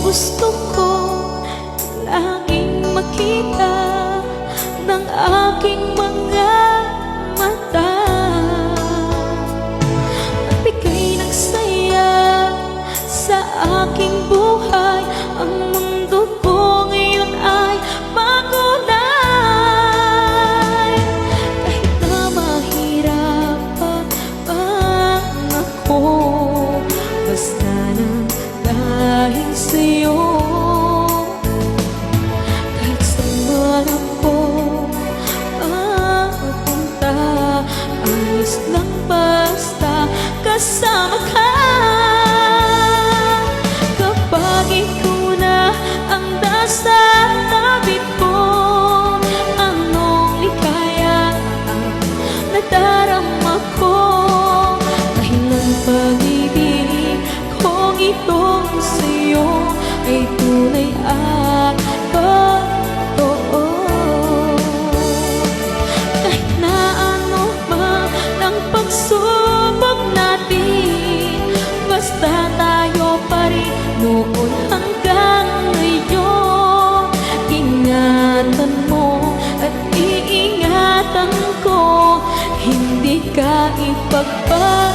gusto ko laging makita ng aking mga mata. Magbigay ng saya sa aking buhay. Ang mundo ko ngayon ay makulay. Kahit na mahirapan ako, basta nang dahil sa'yo. Kahit saan man ako mapunta, ayos lang basta kasama ka. Kapag ikaw na ang nasa tabi ko, anong likaya ang nadarama ko. Dahil ang pag-ibig kong itong sa'yo ay tunay at totoo. Kahit na ano man ang pagsubok natin, basta tayo pa rin noon hanggang ngayon. Ingatan mo at iingatan ko, hindi ka ipagpapalit.